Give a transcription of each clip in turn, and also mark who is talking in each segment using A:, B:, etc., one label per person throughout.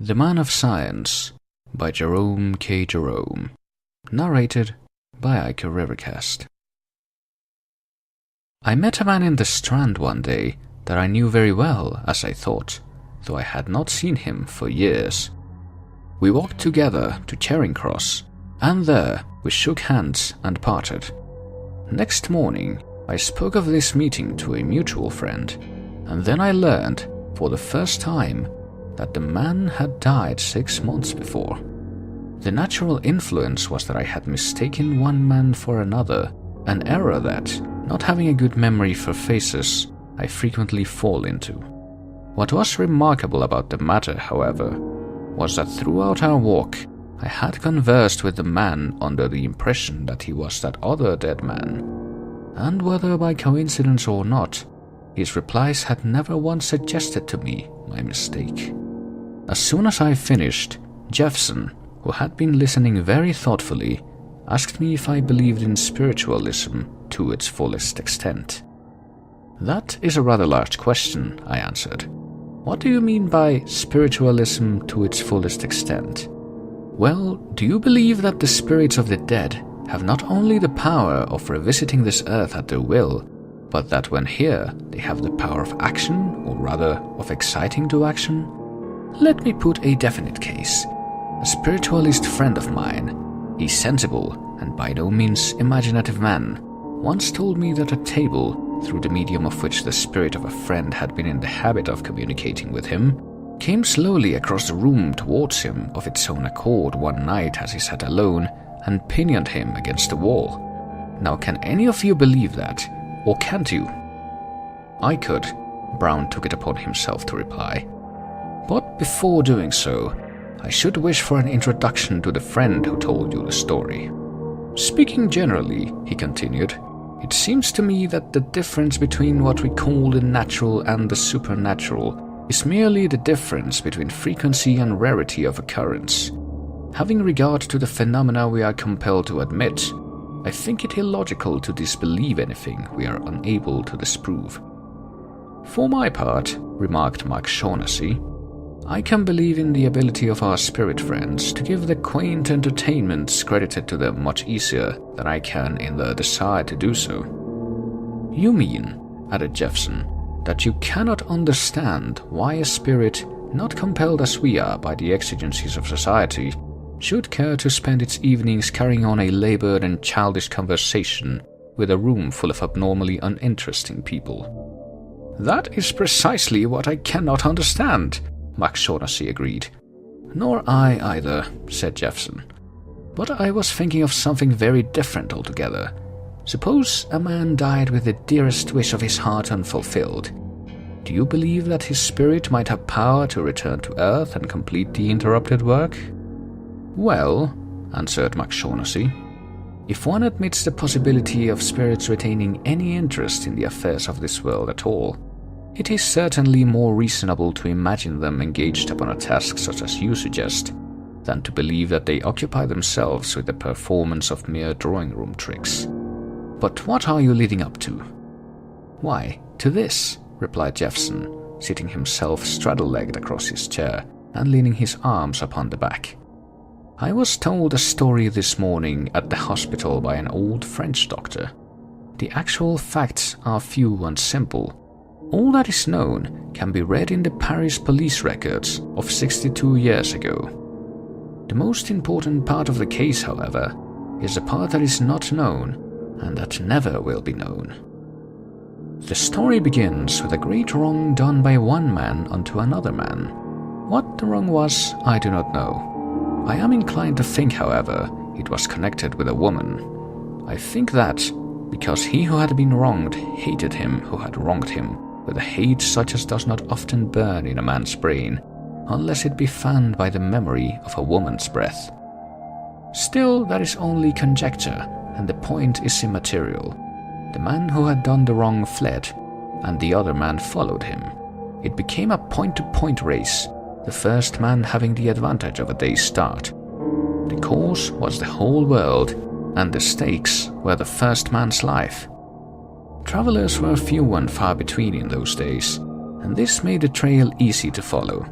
A: The Man of Science by Jerome K. Jerome. Narrated by Iker Rivercast. I met a man in the Strand one day that I knew very well, as I thought, though I had not seen him for years. We walked together to Charing Cross, and there we shook hands and parted. Next morning, I spoke of this meeting to a mutual friend, and then I learned, for the first time, that the man had died 6 months before. The natural influence was that I had mistaken one man for another, an error that, not having a good memory for faces, I frequently fall into. What was remarkable about the matter, however, was that throughout our walk, I had conversed with the man under the impression that he was that other dead man, and whether by coincidence or not, his replies had never once suggested to me my mistake. As soon as I finished, Jeffson, who had been listening very thoughtfully, asked me if I believed in spiritualism to its fullest extent. That is a rather large question, I answered. What do you mean by spiritualism to its fullest extent? Well, do you believe that the spirits of the dead have not only the power of revisiting this earth at their will, but that when here they have the power of action, or rather of exciting to action? Let me put a definite case. A spiritualist friend of mine, a sensible and by no means imaginative man, once told me that a table, through the medium of which the spirit of a friend had been in the habit of communicating with him, came slowly across the room towards him of its own accord one night as he sat alone and pinioned him against the wall. Now, can any of you believe that, or can't you? I could, Brown took it upon himself to reply. But before doing so, I should wish for an introduction to the friend who told you the story. Speaking generally, he continued, it seems to me that the difference between what we call the natural and the supernatural is merely the difference between frequency and rarity of occurrence. Having regard to the phenomena we are compelled to admit, I think it illogical to disbelieve anything we are unable to disprove. For my part, remarked Mark Shaughnessy, I can believe in the ability of our spirit friends to give the quaint entertainments credited to them much easier than I can in their desire to do so. You mean, added Jeffson, that you cannot understand why a spirit, not compelled as we are by the exigencies of society, should care to spend its evenings carrying on a labored and childish conversation with a room full of abnormally uninteresting people. That is precisely what I cannot understand, Max Shaughnessy agreed. Nor I either, said Jeffson. But I was thinking of something very different altogether. Suppose a man died with the dearest wish of his heart unfulfilled. Do you believe that his spirit might have power to return to Earth and complete the interrupted work? Well, answered Max Shaughnessy, if one admits the possibility of spirits retaining any interest in the affairs of this world at all, it is certainly more reasonable to imagine them engaged upon a task such as you suggest, than to believe that they occupy themselves with the performance of mere drawing-room tricks. But what are you leading up to? Why, to this, replied Jeffson, sitting himself straddle-legged across his chair and leaning his arms upon the back. I was told a story this morning at the hospital by an old French doctor. The actual facts are few and simple. All that is known can be read in the Paris police records of 62 years ago. The most important part of the case, however, is the part that is not known and that never will be known. The story begins with a great wrong done by one man unto another man. What the wrong was, I do not know. I am inclined to think, however, it was connected with a woman. I think that, because he who had been wronged hated him who had wronged him, with a hate such as does not often burn in a man's brain, unless it be fanned by the memory of a woman's breath. Still, that is only conjecture, and the point is immaterial. The man who had done the wrong fled, and the other man followed him. It became a point-to-point race, the first man having the advantage of a day's start. The course was the whole world, and the stakes were the first man's life. Travelers were few and far between in those days, and this made the trail easy to follow.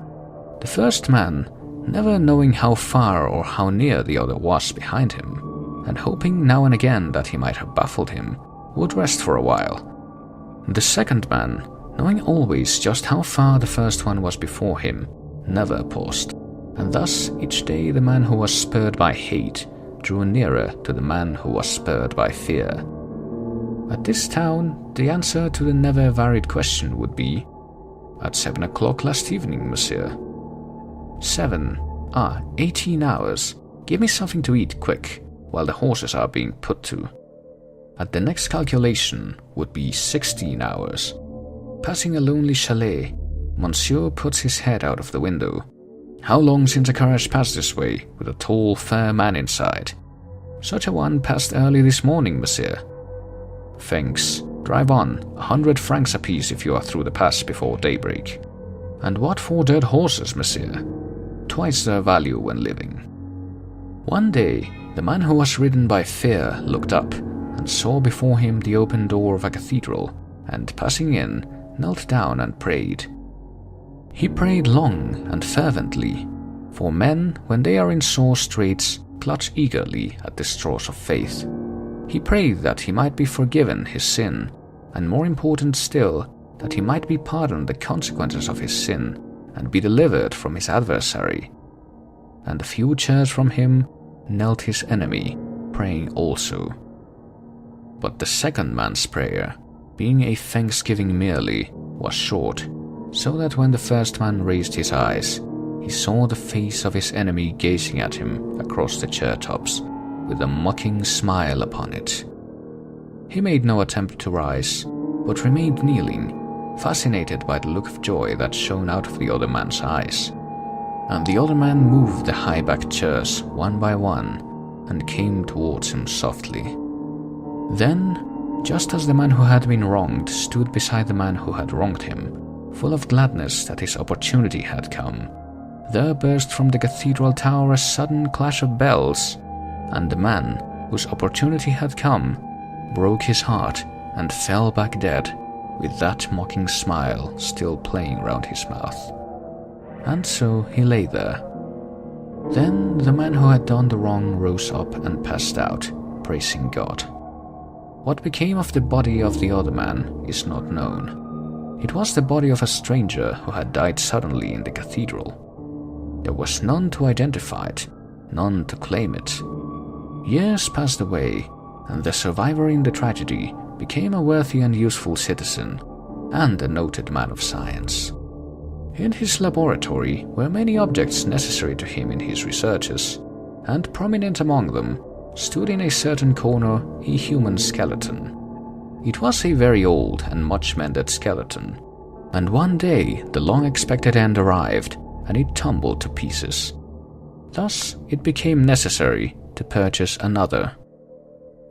A: The first man, never knowing how far or how near the other was behind him, and hoping now and again that he might have baffled him, would rest for a while. The second man, knowing always just how far the first one was before him, never paused, and thus each day the man who was spurred by hate drew nearer to the man who was spurred by fear. At this town, the answer to the never varied question would be, "At 7 o'clock last evening, monsieur." 18 hours. Give me something to eat quick, while the horses are being put to. At the next calculation would be 16 hours. Passing a lonely chalet, monsieur puts his head out of the window. How long since a carriage passed this way, with a tall, fair man inside? Such a one passed early this morning, monsieur. Thanks. Drive on, 100 francs apiece if you are through the pass before daybreak. And what for dead horses, monsieur? Twice their value when living. One day, the man who was ridden by fear looked up and saw before him the open door of a cathedral, and passing in, knelt down and prayed. He prayed long and fervently, for men, when they are in sore straits, clutch eagerly at the straws of faith. He prayed that he might be forgiven his sin, and more important still, that he might be pardoned the consequences of his sin, and be delivered from his adversary. And a few chairs from him knelt his enemy, praying also. But the second man's prayer, being a thanksgiving merely, was short, so that when the first man raised his eyes, he saw the face of his enemy gazing at him across the chair tops, with a mocking smile upon it. He made no attempt to rise, but remained kneeling, fascinated by the look of joy that shone out of the other man's eyes. And the other man moved the high-backed chairs one by one, and came towards him softly. Then, just as the man who had been wronged stood beside the man who had wronged him, full of gladness that his opportunity had come, there burst from the cathedral tower a sudden clash of bells, and the man whose opportunity had come broke his heart and fell back dead, with that mocking smile still playing round his mouth. And so he lay there. Then the man who had done the wrong rose up and passed out, praising God. What became of the body of the other man is not known. It was the body of a stranger who had died suddenly in the cathedral. There was none to identify it, none to claim it. Years passed away, and the survivor in the tragedy became a worthy and useful citizen, and a noted man of science. In his laboratory were many objects necessary to him in his researches, and prominent among them stood in a certain corner a human skeleton. It was a very old and much-mended skeleton, and one day the long-expected end arrived, and it tumbled to pieces. Thus it became necessary to purchase another.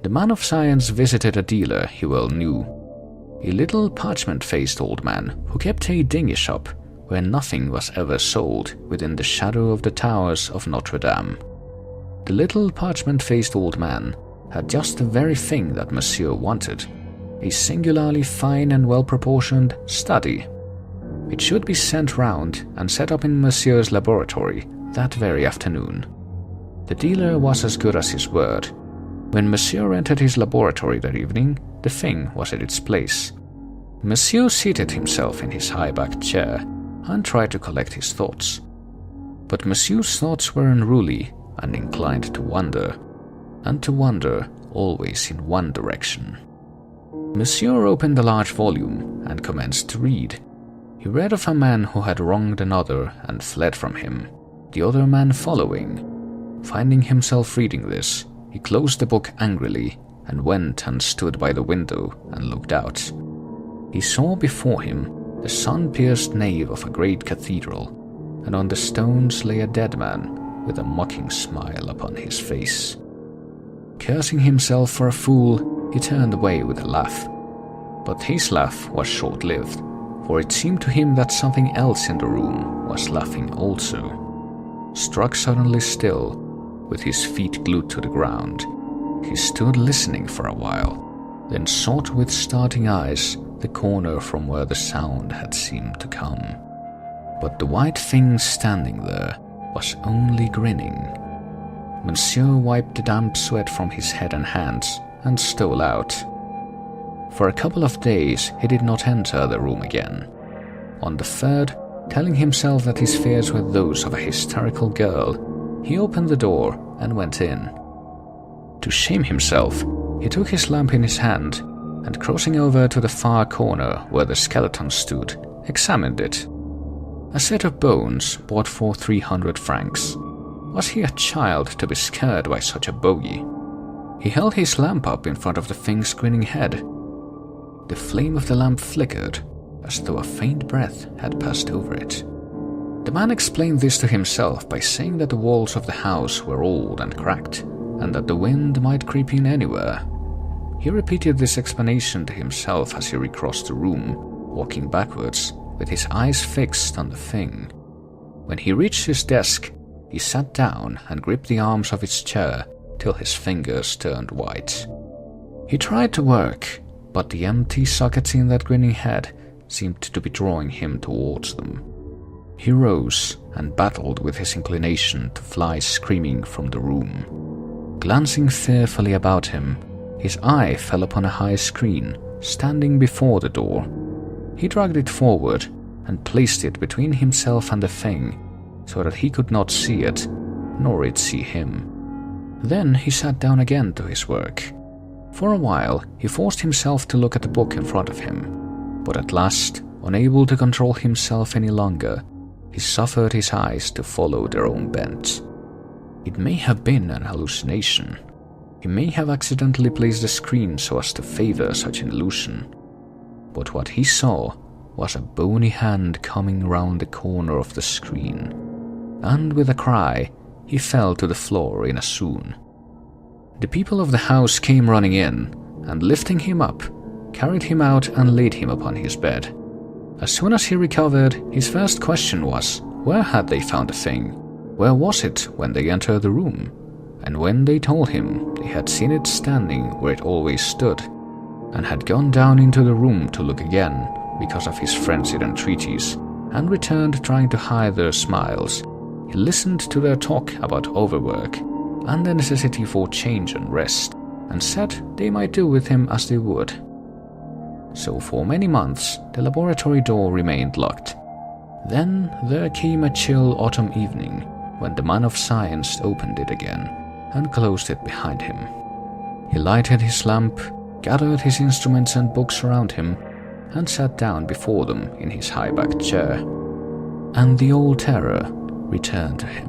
A: The man of science visited a dealer he well knew, a little parchment-faced old man who kept a dinghy shop where nothing was ever sold within the shadow of the towers of Notre Dame. The little parchment-faced old man had just the very thing that Monsieur wanted, a singularly fine and well-proportioned study. It should be sent round and set up in Monsieur's laboratory that very afternoon. The dealer was as good as his word. When Monsieur entered his laboratory that evening, the thing was at its place. Monsieur seated himself in his high-backed chair and tried to collect his thoughts. But Monsieur's thoughts were unruly and inclined to wander, and to wander always in one direction. Monsieur opened a large volume and commenced to read. He read of a man who had wronged another and fled from him, the other man following. Finding himself reading this, he closed the book angrily and went and stood by the window and looked out. He saw before him the sun-pierced nave of a great cathedral, and on the stones lay a dead man with a mocking smile upon his face. Cursing himself for a fool, he turned away with a laugh. But his laugh was short-lived, for it seemed to him that something else in the room was laughing also. Struck suddenly still, with his feet glued to the ground, he stood listening for a while, then sought with starting eyes the corner from where the sound had seemed to come. But the white thing standing there was only grinning. Monsieur wiped the damp sweat from his head and hands and stole out. For a couple of days he did not enter the room again. On the third, telling himself that his fears were those of a hysterical girl, he opened the door and went in. To shame himself, he took his lamp in his hand and, crossing over to the far corner where the skeleton stood, examined it. A set of bones bought for 300 francs. Was he a child to be scared by such a bogey? He held his lamp up in front of the thing's grinning head. The flame of the lamp flickered, as though a faint breath had passed over it. The man explained this to himself by saying that the walls of the house were old and cracked, and that the wind might creep in anywhere. He repeated this explanation to himself as he recrossed the room, walking backwards, with his eyes fixed on the thing. When he reached his desk, he sat down and gripped the arms of his chair till his fingers turned white. He tried to work, but the empty sockets in that grinning head seemed to be drawing him towards them. He rose and battled with his inclination to fly screaming from the room. Glancing fearfully about him, his eye fell upon a high screen standing before the door. He dragged it forward and placed it between himself and the thing, so that he could not see it, nor it see him. Then he sat down again to his work. For a while he forced himself to look at the book in front of him, but at last, unable to control himself any longer, he suffered his eyes to follow their own bent. It may have been an hallucination. He may have accidentally placed the screen so as to favor such an illusion. But what he saw was a bony hand coming round the corner of the screen, and with a cry, he fell to the floor in a swoon. The people of the house came running in, and lifting him up, carried him out and laid him upon his bed. As soon as he recovered, his first question was, where had they found the thing? Where was it when they entered the room? And when they told him they had seen it standing where it always stood, and had gone down into the room to look again because of his frenzied entreaties, and returned trying to hide their smiles, he listened to their talk about overwork and the necessity for change and rest, and said they might do with him as they would. So for many months the laboratory door remained locked. Then there came a chill autumn evening when the man of science opened it again and closed it behind him. He lighted his lamp, gathered his instruments and books around him, and sat down before them in his high-backed chair. And the old terror returned to him.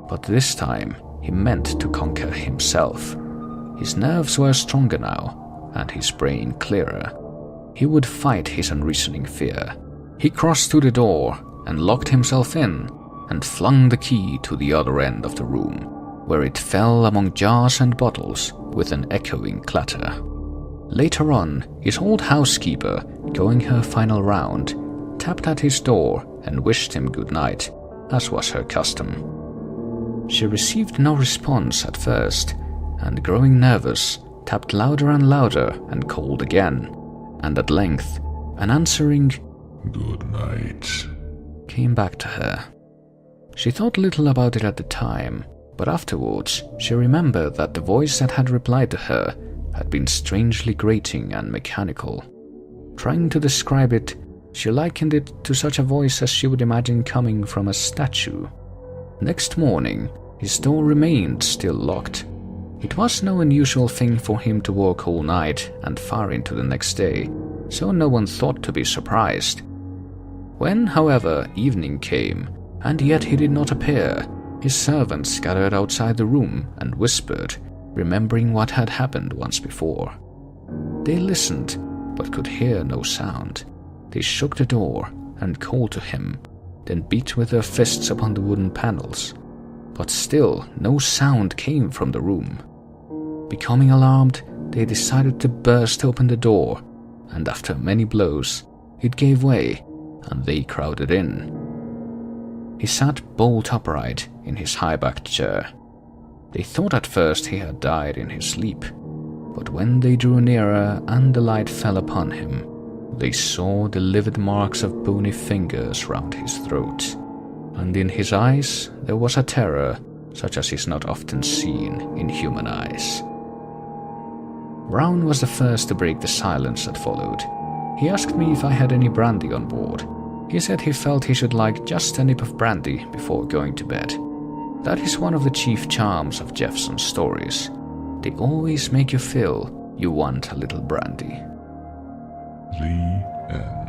A: But this time he meant to conquer himself. His nerves were stronger now, and his brain clearer. He would fight his unreasoning fear. He crossed to the door and locked himself in, and flung the key to the other end of the room, where it fell among jars and bottles with an echoing clatter. Later on, his old housekeeper, going her final round, tapped at his door and wished him good night, as was her custom. She received no response at first, and growing nervous, tapped louder and louder and called again, and at length an answering "Good night" came back to her. She thought little about it at the time, but afterwards she remembered that the voice that had replied to her had been strangely grating and mechanical. Trying to describe it, she likened it to such a voice as she would imagine coming from a statue. Next morning, his door remained still locked. It was no unusual thing for him to work all night and far into the next day, so no one thought to be surprised. When, however, evening came, and yet he did not appear, his servants gathered outside the room and whispered, remembering what had happened once before. They listened, but could hear no sound. They shook the door and called to him, then beat with their fists upon the wooden panels. But still no sound came from the room. Becoming alarmed, they decided to burst open the door, and after many blows, it gave way, and they crowded in. He sat bolt upright in his high-backed chair. They thought at first he had died in his sleep, but when they drew nearer and the light fell upon him, they saw the livid marks of bony fingers round his throat, and in his eyes there was a terror such as is not often seen in human eyes. Brown was the first to break the silence that followed. He asked me if I had any brandy on board. He said he felt he should like just a nip of brandy before going to bed. That is one of the chief charms of Jeffson's stories. They always make you feel you want a little brandy.
B: The end.